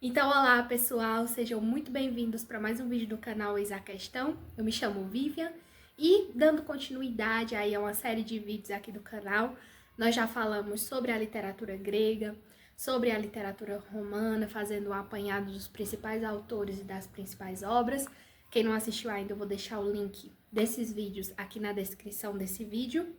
Então, olá pessoal, sejam muito bem-vindos para mais um vídeo do canal Eis a Questão. Eu me chamo Vivian e, dando continuidade aí a uma série de vídeos aqui do canal, nós já falamos sobre a literatura grega, sobre a literatura romana, fazendo um apanhado dos principais autores e das principais obras. Quem não assistiu ainda, eu vou deixar o link desses vídeos aqui na descrição desse vídeo.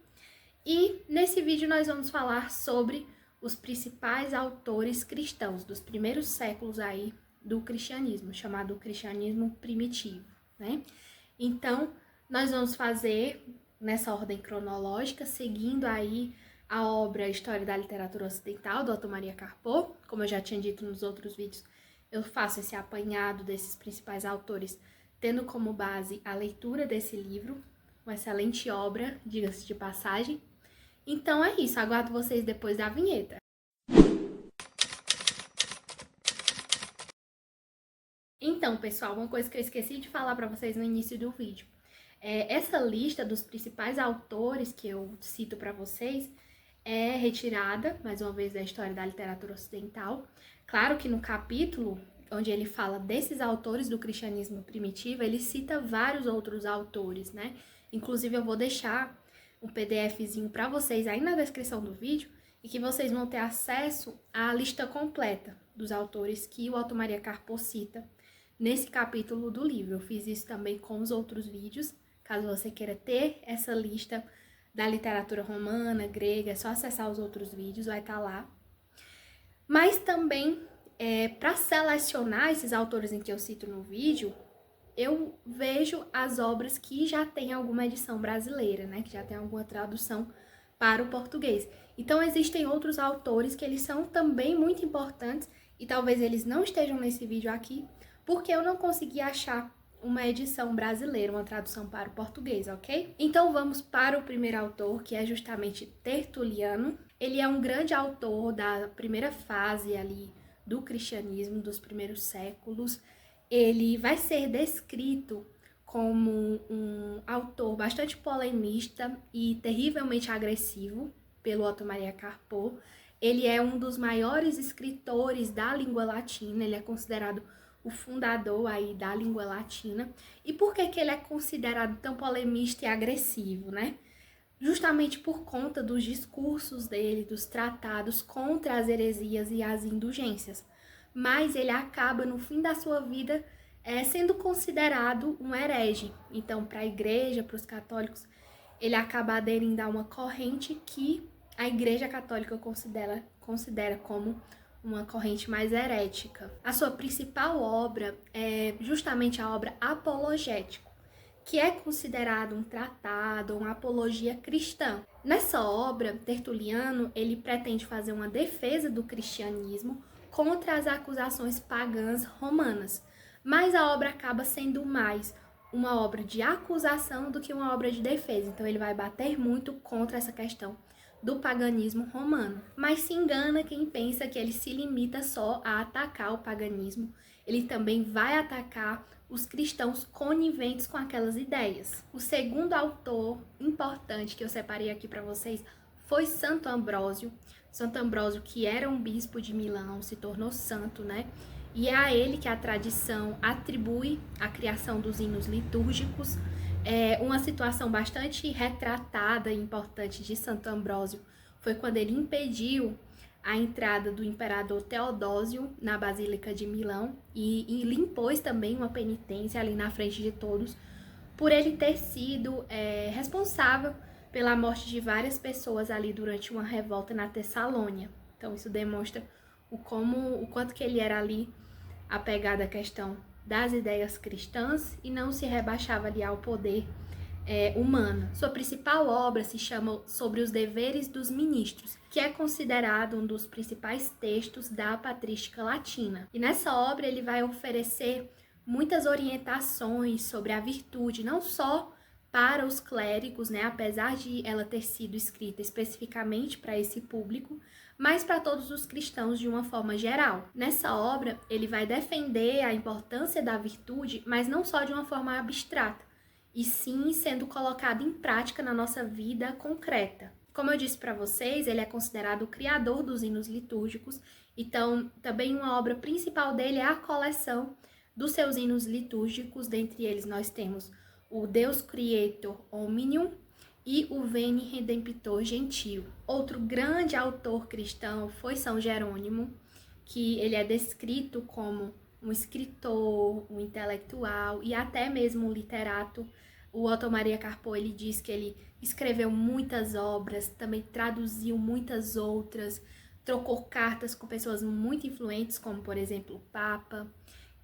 E nesse vídeo nós vamos falar sobre os principais autores cristãos dos primeiros séculos aí do cristianismo, chamado cristianismo primitivo, né? Então, nós vamos fazer nessa ordem cronológica, seguindo aí a obra História da Literatura Ocidental, do Otto Maria Carpo. Como eu já tinha dito nos outros vídeos, eu faço esse apanhado desses principais autores, tendo como base a leitura desse livro, uma excelente obra, diga-se de passagem. Então é isso, aguardo vocês depois da vinheta. Então, pessoal, uma coisa que eu esqueci de falar para vocês no início do vídeo. Essa lista dos principais autores que eu cito para vocês é retirada, mais uma vez, da História da Literatura Ocidental. Claro que no capítulo onde ele fala desses autores do cristianismo primitivo, ele cita vários outros autores, né? Inclusive, eu vou deixar um PDFzinho para vocês aí na descrição do vídeo e que vocês vão ter acesso à lista completa dos autores que o Otto Maria Carpo cita nesse capítulo do livro. Eu fiz isso também com os outros vídeos. Caso você queira ter essa lista da literatura romana, grega, é só acessar os outros vídeos, vai estar lá. Mas também, para selecionar esses autores em que eu cito no vídeo, eu vejo as obras que já tem alguma edição brasileira, né? Que já tem alguma tradução para o português. Então, existem outros autores que eles são também muito importantes e talvez eles não estejam nesse vídeo aqui, porque eu não consegui achar uma edição brasileira, uma tradução para o português, ok? Então vamos para o primeiro autor, que é justamente Tertuliano. Ele é um grande autor da primeira fase ali do cristianismo, dos primeiros séculos. Ele vai ser descrito como um autor bastante polemista e terrivelmente agressivo pelo Otto Maria Carpo. Ele é um dos maiores escritores da língua latina, ele é considerado o fundador aí da língua latina. E por que ele é considerado tão polemista e agressivo, né? Justamente por conta dos discursos dele, dos tratados contra as heresias e as indulgências. Mas ele acaba, no fim da sua vida, sendo considerado um herege. Então, para a igreja, para os católicos, ele acaba aderindo a uma corrente que a Igreja Católica considera como uma corrente mais herética. A sua principal obra é justamente a obra Apologético, que é considerado um tratado, uma apologia cristã. Nessa obra, Tertuliano, ele pretende fazer uma defesa do cristianismo contra as acusações pagãs romanas, mas a obra acaba sendo mais uma obra de acusação do que uma obra de defesa. Então ele vai bater muito contra essa questão do paganismo romano. Mas se engana quem pensa que ele se limita só a atacar o paganismo. Ele também vai atacar os cristãos coniventes com aquelas ideias. O segundo autor importante que eu separei aqui para vocês foi Santo Ambrósio. Santo Ambrósio, que era um bispo de Milão, se tornou santo, né? E é a ele que a tradição atribui a criação dos hinos litúrgicos. Uma situação bastante retratada e importante de Santo Ambrósio foi quando ele impediu a entrada do imperador Teodósio na Basílica de Milão e lhe impôs também uma penitência ali na frente de todos por ele ter sido responsável pela morte de várias pessoas ali durante uma revolta na Tessalônia. Então isso demonstra o quanto que ele era ali apegado à questão das ideias cristãs e não se rebaixava ali ao poder humano. Sua principal obra se chama Sobre os Deveres dos Ministros, que é considerado um dos principais textos da patrística latina. E nessa obra ele vai oferecer muitas orientações sobre a virtude, não só para os clérigos, né, apesar de ela ter sido escrita especificamente para esse público, mas para todos os cristãos de uma forma geral. Nessa obra, ele vai defender a importância da virtude, mas não só de uma forma abstrata, e sim sendo colocado em prática na nossa vida concreta. Como eu disse para vocês, ele é considerado o criador dos hinos litúrgicos Então, também uma obra principal dele é a coleção dos seus hinos litúrgicos. Dentre eles nós temos o Deus Creator Omnium e o Veni Redemptor Gentio. Outro grande autor cristão foi São Jerônimo, que ele é descrito como um escritor, um intelectual e até mesmo um literato. O Otto Maria Carpo, ele diz que ele escreveu muitas obras, também traduziu muitas outras, trocou cartas com pessoas muito influentes, como por exemplo o Papa.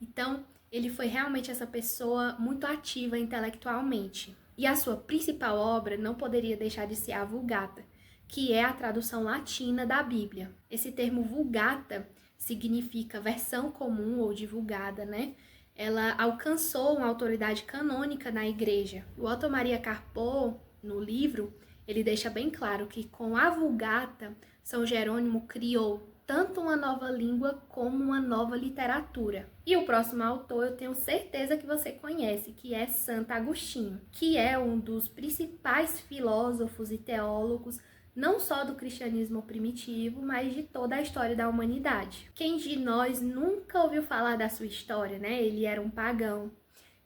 Então, ele foi realmente essa pessoa muito ativa intelectualmente. E a sua principal obra não poderia deixar de ser a Vulgata, que é a tradução latina da Bíblia. Esse termo Vulgata significa versão comum ou divulgada, né? Ela alcançou uma autoridade canônica na igreja. O Otto Maria Carpo, no livro, ele deixa bem claro que com a Vulgata, São Jerônimo criou tanto uma nova língua como uma nova literatura. E o próximo autor eu tenho certeza que você conhece, que é Santo Agostinho, que é um dos principais filósofos e teólogos não só do cristianismo primitivo, mas de toda a história da humanidade. Quem de nós nunca ouviu falar da sua história, né? Ele era um pagão,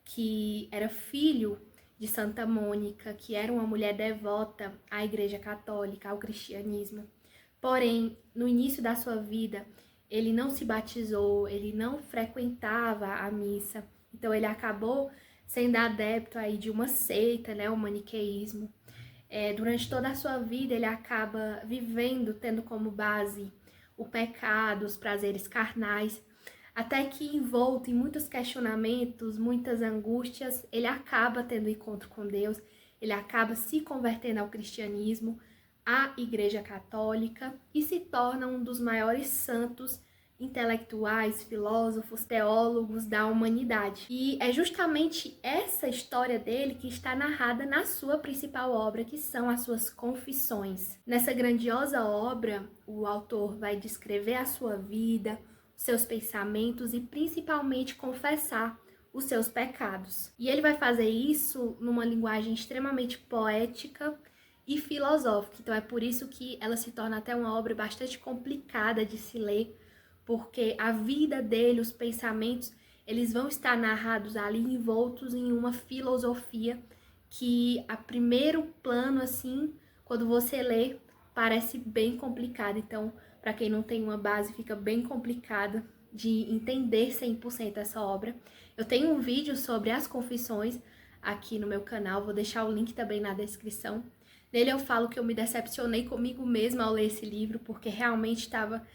que era filho de Santa Mônica, que era uma mulher devota à Igreja Católica, ao cristianismo. Porém, no início da sua vida, ele não se batizou, ele não frequentava a missa. Então, ele acabou sendo adepto aí de uma seita, né? O maniqueísmo. Durante toda a sua vida, ele acaba vivendo, tendo como base o pecado, os prazeres carnais, até que envolto em muitos questionamentos, muitas angústias, ele acaba tendo encontro com Deus, ele acaba se convertendo ao cristianismo, à Igreja Católica e se torna um dos maiores santos intelectuais, filósofos, teólogos da humanidade. E é justamente essa história dele que está narrada na sua principal obra, que são as suas Confissões. Nessa grandiosa obra, o autor vai descrever a sua vida, seus pensamentos e principalmente confessar os seus pecados. E ele vai fazer isso numa linguagem extremamente poética e filosófica. Então é por isso que ela se torna até uma obra bastante complicada de se ler, porque a vida dele, os pensamentos, eles vão estar narrados ali, envoltos em uma filosofia que a primeiro plano, assim, quando você lê, parece bem complicada. Então, para quem não tem uma base, fica bem complicada de entender 100% essa obra. Eu tenho um vídeo sobre as Confissões aqui no meu canal, vou deixar o link também na descrição. Nele eu falo que eu me decepcionei comigo mesma ao ler esse livro, porque realmente estava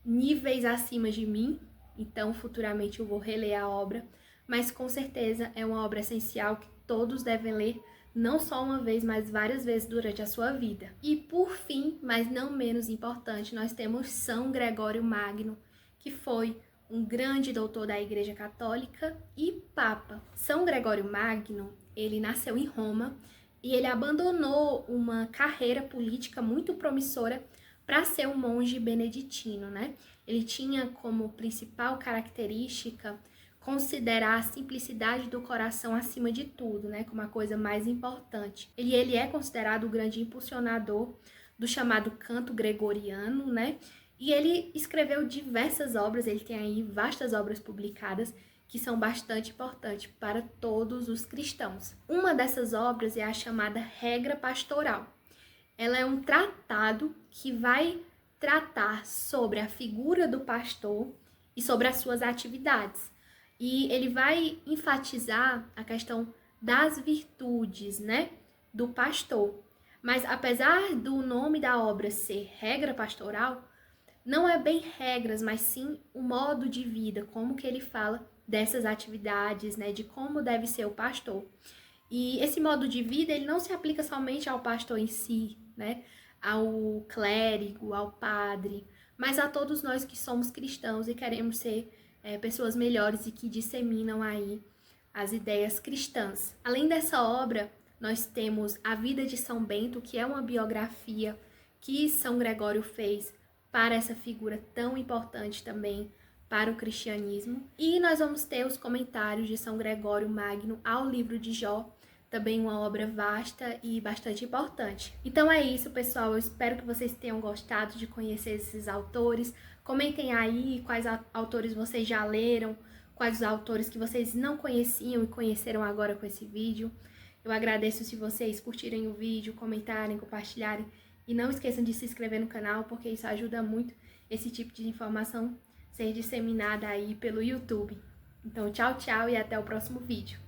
níveis acima de mim, então futuramente eu vou reler a obra, mas com certeza é uma obra essencial que todos devem ler, não só uma vez, mas várias vezes durante a sua vida. E por fim, mas não menos importante, nós temos São Gregório Magno, que foi um grande doutor da Igreja Católica e Papa. São Gregório Magno, ele nasceu em Roma e ele abandonou uma carreira política muito promissora para ser um monge beneditino, né? Ele tinha como principal característica considerar a simplicidade do coração acima de tudo, né? Como a coisa mais importante. Ele é considerado o grande impulsionador do chamado canto gregoriano, né? E ele escreveu diversas obras, ele tem aí vastas obras publicadas que são bastante importantes para todos os cristãos. Uma dessas obras é a chamada Regra Pastoral. Ela é um tratado que vai tratar sobre a figura do pastor e sobre as suas atividades. E ele vai enfatizar a questão das virtudes, né, do pastor. Mas apesar do nome da obra ser Regra Pastoral, não é bem regras, mas sim o modo de vida, como que ele fala dessas atividades, né, de como deve ser o pastor. E esse modo de vida, ele não se aplica somente ao pastor em si, né, ao clérigo, ao padre, mas a todos nós que somos cristãos e queremos ser pessoas melhores e que disseminam aí as ideias cristãs. Além dessa obra, nós temos A Vida de São Bento, que é uma biografia que São Gregório fez para essa figura tão importante também para o cristianismo. E nós vamos ter os comentários de São Gregório Magno ao livro de Jó, também uma obra vasta e bastante importante. Então é isso, pessoal. Eu espero que vocês tenham gostado de conhecer esses autores. Comentem aí quais autores vocês já leram, quais os autores que vocês não conheciam e conheceram agora com esse vídeo. Eu agradeço se vocês curtirem o vídeo, comentarem, compartilharem e não esqueçam de se inscrever no canal, porque isso ajuda muito esse tipo de informação ser disseminada aí pelo YouTube. Então, tchau, tchau e até o próximo vídeo.